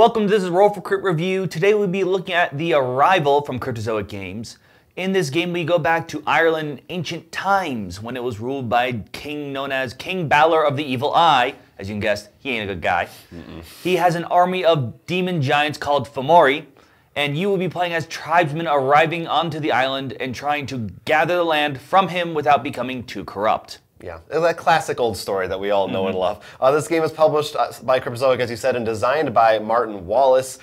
Welcome to this Roll for Crit Review. Today we'll be looking at The Arrival from Cryptozoic Games. In this game we go back to Ireland in ancient times when it was ruled by a king known as King Balor of the Evil Eye. As you can guess, he ain't a good guy. He has an army of demon giants called Fomori, and you will be playing as tribesmen arriving onto the island and trying to gather the land from him without becoming too corrupt. Yeah, that classic old story that we all know and love. This game is published by Cryptozoic, as you said, and designed by Martin Wallace,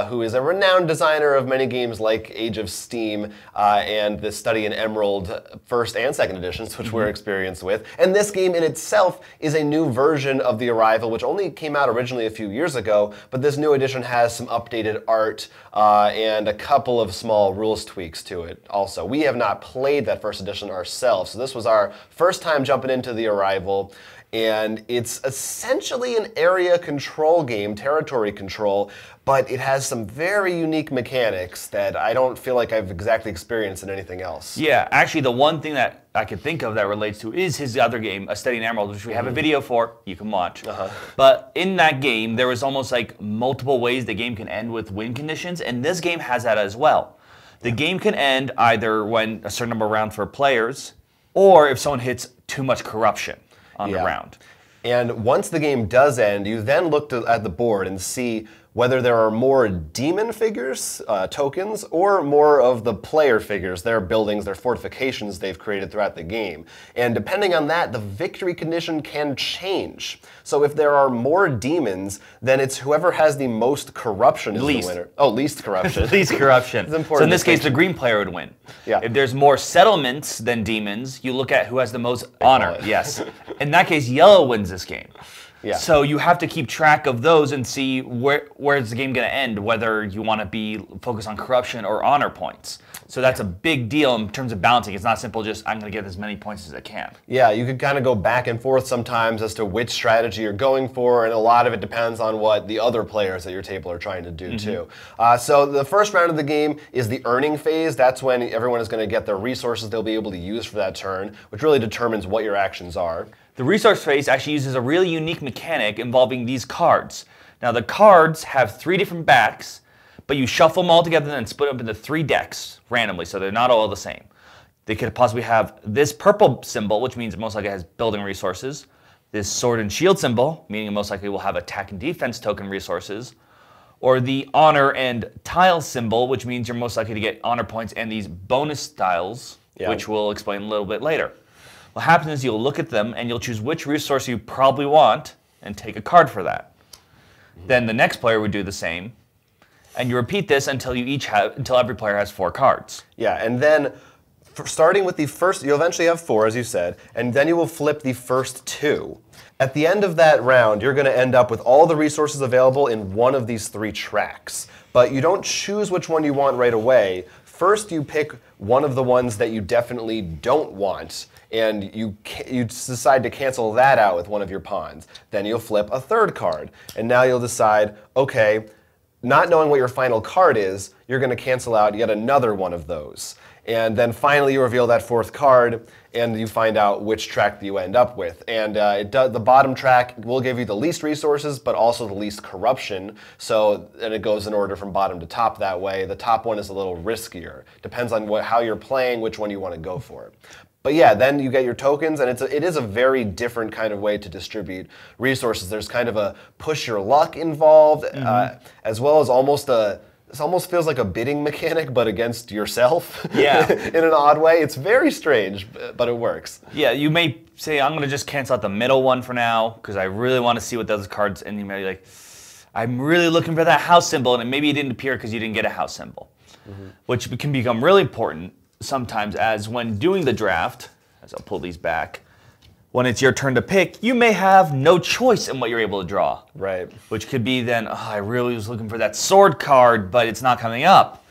who is a renowned designer of many games like Age of Steam and the Study in Emerald first and second editions, which we're experienced with. And this game in itself is a new version of The Arrival, which only came out originally a few years ago, but this new edition has some updated art and a couple of small rules tweaks to it also. We have not played that first edition ourselves, so this was our first time jumping into The Arrival, and it's essentially an area control game, territory control, but it has some very unique mechanics that I don't feel like I've exactly experienced in anything else. Yeah, actually the one thing that I could think of that relates to is his other game, A Study in Emerald, which we have a video for, you can watch. But in that game, there was almost like multiple ways the game can end with win conditions, and this game has that as well. The game can end either when a certain number of rounds for players, or if someone hits too much corruption on the round. And once the game does end, you then look at the board and see whether there are more demon figures, tokens, or more of the player figures, their buildings, their fortifications they've created throughout the game. And depending on that, the victory condition can change. So if there are more demons, then it's whoever has the most corruption is the winner. Oh, least corruption. Least corruption. It's important. So in this case, the green player would win. Yeah. If there's more settlements than demons, you look at who has the most honor. Yes. In that case, yellow wins this game. Yeah. So you have to keep track of those and see where's the game going to end, whether you want to be focused on corruption or honor points. So that's a big deal in terms of balancing. It's not simple just, I'm going to get as many points as I can. Yeah, you could kind of go back and forth sometimes as to which strategy you're going for, and a lot of it depends on what the other players at your table are trying to do too. So the first round of the game is the earning phase. That's when everyone is going to get their resources they'll be able to use for that turn, which really determines what your actions are. The resource phase actually uses a really unique mechanic involving these cards. Now the cards have 3 different backs, but you shuffle them all together and split them into 3 decks randomly, so they're not all the same. They could possibly have this purple symbol, which means it most likely has building resources, this sword and shield symbol, meaning it most likely will have attack and defense token resources, or the honor and tile symbol, which means you're most likely to get honor points and these bonus tiles, which we'll explain a little bit later. What happens is you'll look at them and you'll choose which resource you probably want and take a card for that. Then the next player would do the same, and you repeat this until until every player has 4 cards. Yeah, and then starting with the first, you'll eventually have 4, as you said, and then you will flip the first 2. At the end of that round, you're going to end up with all the resources available in one of these 3 tracks. But you don't choose which one you want right away. First, you pick one of the ones that you definitely don't want, and you decide to cancel that out with one of your pawns. Then you'll flip a 3rd card, and now you'll decide, okay, not knowing what your final card is, you're going to cancel out yet another one of those. And then finally you reveal that 4th card, and you find out which track that you end up with. And the bottom track will give you the least resources, but also the least corruption. So, and it goes in order from bottom to top that way. The top one is a little riskier. Depends on how you're playing, which one you want to go for. But yeah, then you get your tokens, and it is a very different kind of way to distribute resources. There's kind of a push your luck involved, as well as this almost feels like a bidding mechanic, but against yourself. Yeah. In an odd way. It's very strange, but it works. Yeah, you may say, I'm going to just cancel out the middle one for now, because I really want to see what those cards, and you may be like, I'm really looking for that house symbol, and maybe it didn't appear because you didn't get a house symbol, which can become really important sometimes, as when doing the draft, as I'll pull these back, when it's your turn to pick, you may have no choice in what you're able to draw. Right. Which could be then, oh, I really was looking for that sword card, but it's not coming up.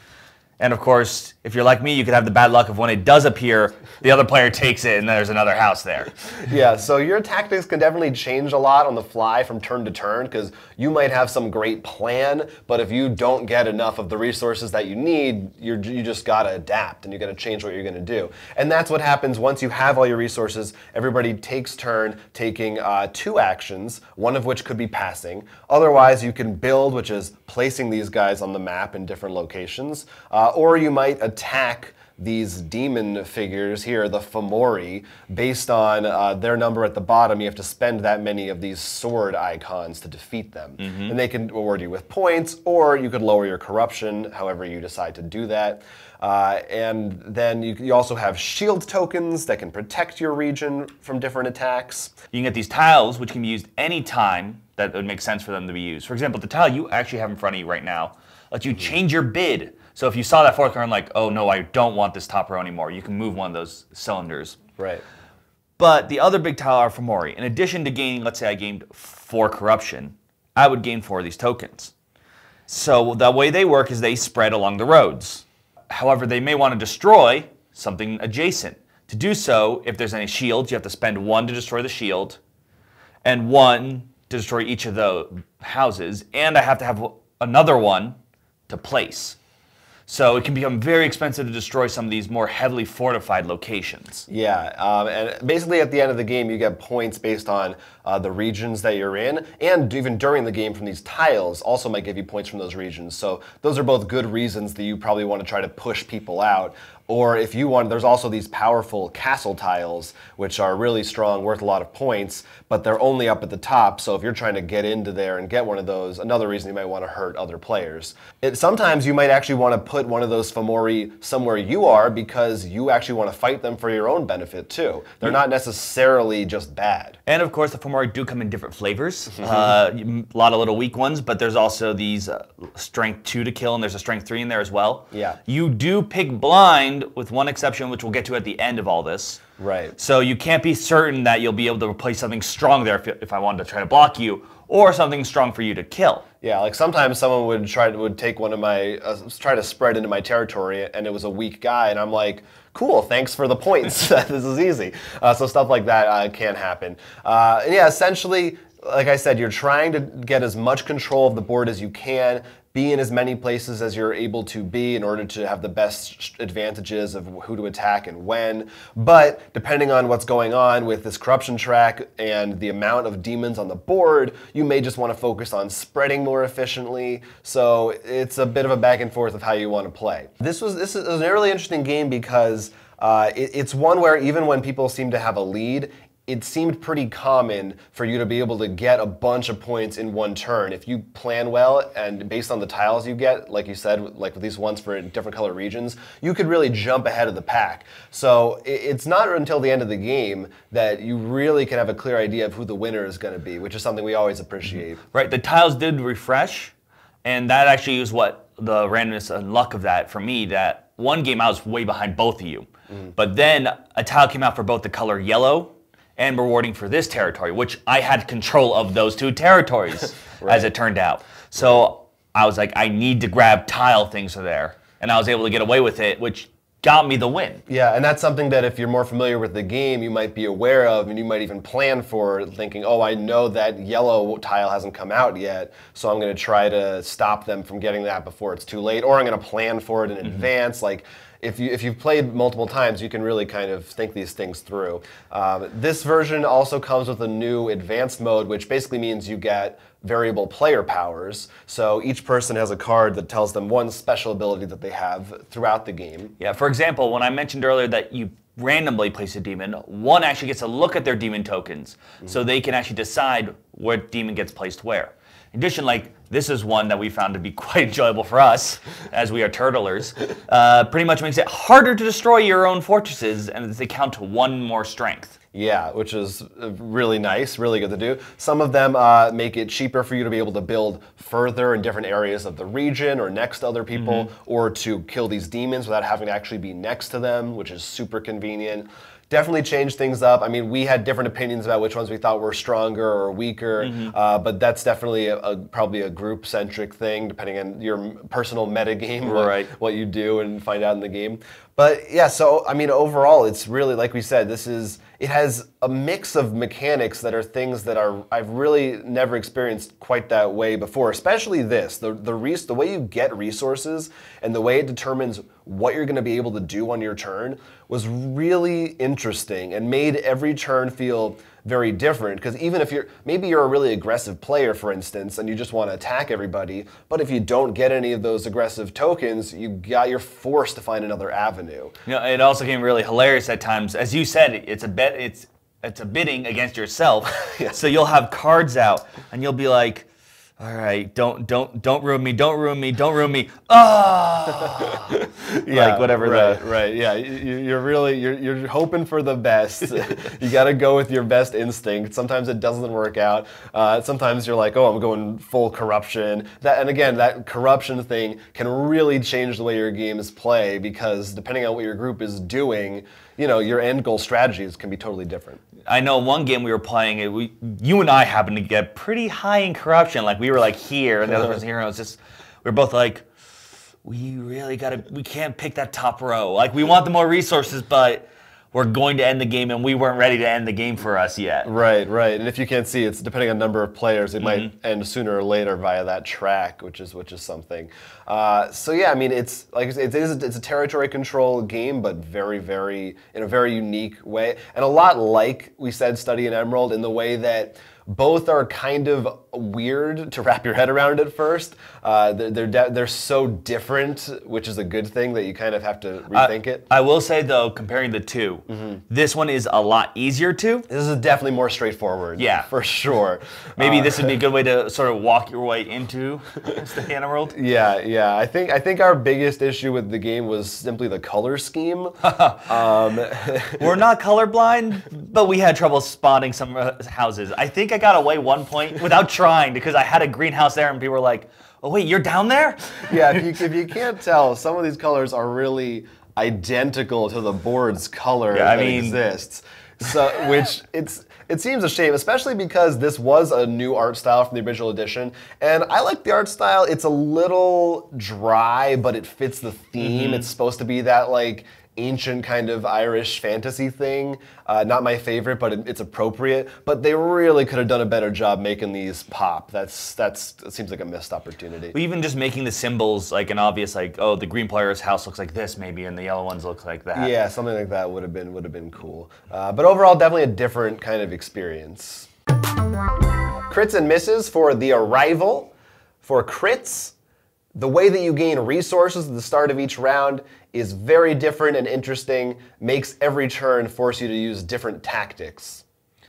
And of course, if you're like me, you could have the bad luck of when it does appear, the other player takes it and there's another house there. Yeah, so your tactics can definitely change a lot on the fly from turn to turn, because you might have some great plan, but if you don't get enough of the resources that you need, you just gotta adapt and you gotta change what you're gonna do. And that's what happens once you have all your resources. Everybody takes turn taking 2 actions, one of which could be passing. Otherwise, you can build, which is placing these guys on the map in different locations. Or you might attack these demon figures here, the Fomori, based on their number at the bottom. You have to spend that many of these sword icons to defeat them. And they can reward you with points, or you could lower your corruption, however you decide to do that. And then you also have shield tokens that can protect your region from different attacks. You can get these tiles, which can be used any time that would make sense for them to be used. For example, the tile you actually have in front of you right now lets you change your bid. So if you saw that fourth card and like, oh no, I don't want this top row anymore, you can move one of those cylinders. Right. But the other big tile are Fomori. In addition to gaining, let's say I gained 4 corruption, I would gain 4 of these tokens. So the way they work is they spread along the roads. However, they may want to destroy something adjacent. To do so, if there's any shields, you have to spend 1 to destroy the shield, and 1 to destroy each of the houses, and I have to have another one to place. So it can become very expensive to destroy some of these more heavily fortified locations. Yeah, and basically at the end of the game, you get points based on the regions that you're in, and even during the game from these tiles also might give you points from those regions. So those are both good reasons that you probably want to try to push people out. Or if you want, there's also these powerful castle tiles, which are really strong, worth a lot of points, but they're only up at the top. So if you're trying to get into there and get one of those, another reason you might want to hurt other players. Sometimes you might actually want to put one of those Fomori somewhere you are, because you actually want to fight them for your own benefit too. They're not necessarily just bad. And of course, the Fomori do come in different flavors. A lot of little weak ones, but there's also these strength 2 to kill, and there's a strength 3 in there as well. Yeah. You do pick blind, with one exception, which we'll get to at the end of all this. Right. So you can't be certain that you'll be able to replace something strong there if I wanted to try to block you, or something strong for you to kill. Yeah, like sometimes someone would take one of my, try to spread into my territory, and it was a weak guy, and I'm like, cool, thanks for the points. This is easy. So stuff like that can happen. And yeah, essentially, like I said, you're trying to get as much control of the board as you can, be in as many places as you're able to be in order to have the best advantages of who to attack and when. But depending on what's going on with this corruption track and the amount of demons on the board, you may just want to focus on spreading more efficiently. So it's a bit of a back and forth of how you want to play. This is a really interesting game because it's one where even when people seem to have a lead, it seemed pretty common for you to be able to get a bunch of points in one turn. If you plan well, and based on the tiles you get, like you said, like with these ones for different color regions, you could really jump ahead of the pack. So it's not until the end of the game that you really can have a clear idea of who the winner is going to be, which is something we always appreciate. Right, the tiles did refresh, and that actually is what the randomness and luck of that for me, that one game I was way behind both of you. But then a tile came out for both the color yellow and rewarding for this territory, which I had control of those 2 territories, as it turned out. So I was like, I need to grab tile things there. And I was able to get away with it, which got me the win. Yeah, and that's something that if you're more familiar with the game, you might be aware of, and you might even plan for, thinking, oh, I know that yellow tile hasn't come out yet, so I'm going to try to stop them from getting that before it's too late, or I'm going to plan for it in advance. Like, if you've played multiple times, you can really kind of think these things through. This version also comes with a new advanced mode, which basically means you get variable player powers. So each person has a card that tells them one special ability that they have throughout the game. Yeah, for example, when I mentioned earlier that you randomly place a demon, one actually gets to look at their demon tokens, so they can actually decide what demon gets placed where. In addition, like, this is one that we found to be quite enjoyable for us, as we are turtlers. Pretty much makes it harder to destroy your own fortresses, and they count to 1 more strength. Yeah, which is really nice, really good to do. Some of them make it cheaper for you to be able to build further in different areas of the region or next to other people, or to kill these demons without having to actually be next to them, which is super convenient. definitely changed things up. I mean, we had different opinions about which ones we thought were stronger or weaker, but that's definitely probably a group-centric thing, depending on your personal metagame, what you do and find out in the game. But yeah, so I mean, overall, it's really, like we said, it has a mix of mechanics that are things that I've really never experienced quite that way before. Especially this, the way you get resources and the way it determines what you're going to be able to do on your turn was really interesting and made every turn feel very different. Because even if maybe you're a really aggressive player, for instance, and you just want to attack everybody, but if you don't get any of those aggressive tokens, you're forced to find another avenue. You know, it also became really hilarious at times. As you said, it's a bidding against yourself. Yeah. So you'll have cards out, and you'll be like, all right, don't ruin me, don't ruin me, don't ruin me. Ah, yeah, like whatever. Right. Yeah, you're hoping for the best. You got to go with your best instinct. Sometimes it doesn't work out. Sometimes you're like, oh, I'm going full corruption. And again, that corruption thing can really change the way your games play, because depending on what your group is doing, you know, your end goal strategies can be totally different. I know one game we were playing, you and I happened to get pretty high in corruption. Like we were like here, and the other person here. And it was just, we were both like, we can't pick that top row. Like we want the more resources, but we're going to end the game, and we weren't ready to end the game for us yet. Right. And if you can't see, it's depending on number of players, it might end sooner or later via that track, which is something. So yeah, I mean, it's like it's a territory control game, but in a very unique way, and a lot like we said, Study in Emerald, in the way that both are kind of weird to wrap your head around at first. They're so different, which is a good thing that you kind of have to rethink it. I will say though, comparing the two, this one is a lot easier to. This is definitely more straightforward. Yeah, for sure. Maybe this would be a good way to sort of walk your way into the Emerald. Yeah. I think our biggest issue with the game was simply the color scheme. We're not colorblind, but we had trouble spotting some houses. I think I got away one point without trying, because I had a greenhouse there and people were like, oh wait, you're down there? Yeah, if you can't tell, some of these colors are really identical to the board's color exists. So, it seems a shame, especially because this was a new art style from the original edition, and I like the art style. It's a little dry, but it fits the theme. It's supposed to be that like ancient kind of Irish fantasy thing. Not my favorite, but it's appropriate. But they really could have done a better job making these pop. That seems like a missed opportunity. Even just making the symbols like an obvious, like, oh, the green player's house looks like this maybe, and the yellow ones look like that. Yeah, something like that would have been cool. But overall, definitely a different kind of experience. Crits and misses for The Arrival. For crits, the way that you gain resources at the start of each round is very different and interesting, makes every turn force you to use different tactics.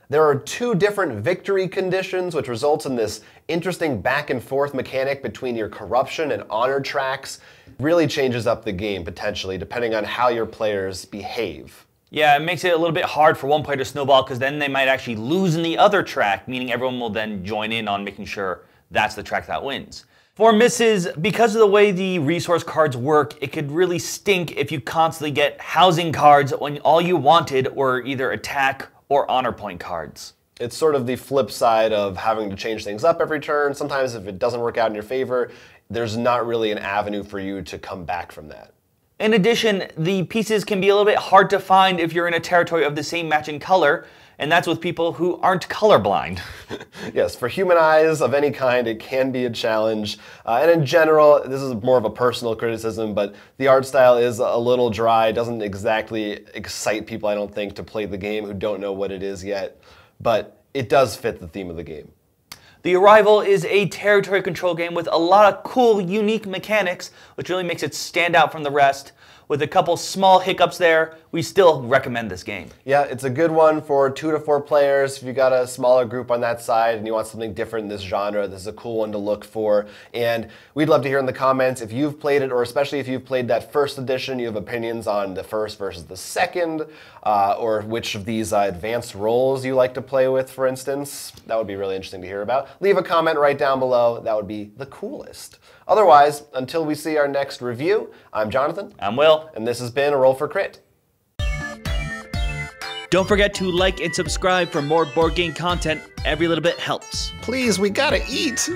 There are 2 different victory conditions, which results in this interesting back and forth mechanic between your corruption and honor tracks. Really changes up the game, potentially, depending on how your players behave. Yeah, it makes it a little bit hard for one player to snowball, because then they might actually lose in the other track, meaning everyone will then join in on making sure that's the track that wins. For misses, because of the way the resource cards work, it could really stink if you constantly get housing cards when all you wanted were either attack or honor point cards. It's sort of the flip side of having to change things up every turn. Sometimes if it doesn't work out in your favor, there's not really an avenue for you to come back from that. In addition, the pieces can be a little bit hard to find if you're in a territory of the same matching color, and that's with people who aren't colorblind. Yes, for human eyes of any kind, it can be a challenge. And in general, this is more of a personal criticism, but the art style is a little dry. It doesn't exactly excite people, I don't think, to play the game who don't know what it is yet. But it does fit the theme of the game. The Arrival is a territory control game with a lot of cool, unique mechanics, which really makes it stand out from the rest. With a couple small hiccups there, we still recommend this game. Yeah, it's a good one for 2 to 4 players. If you got a smaller group on that side and you want something different in this genre, this is a cool one to look for. And we'd love to hear in the comments if you've played it, or especially if you've played that first edition, you have opinions on the first versus the second, or which of these advanced roles you like to play with, for instance. That would be really interesting to hear about. Leave a comment right down below. That would be the coolest. Otherwise, until we see our next review, I'm Jonathan. I'm Will. And this has been A Roll for Crit. Don't forget to like and subscribe for more board game content. Every little bit helps. Please, we gotta eat.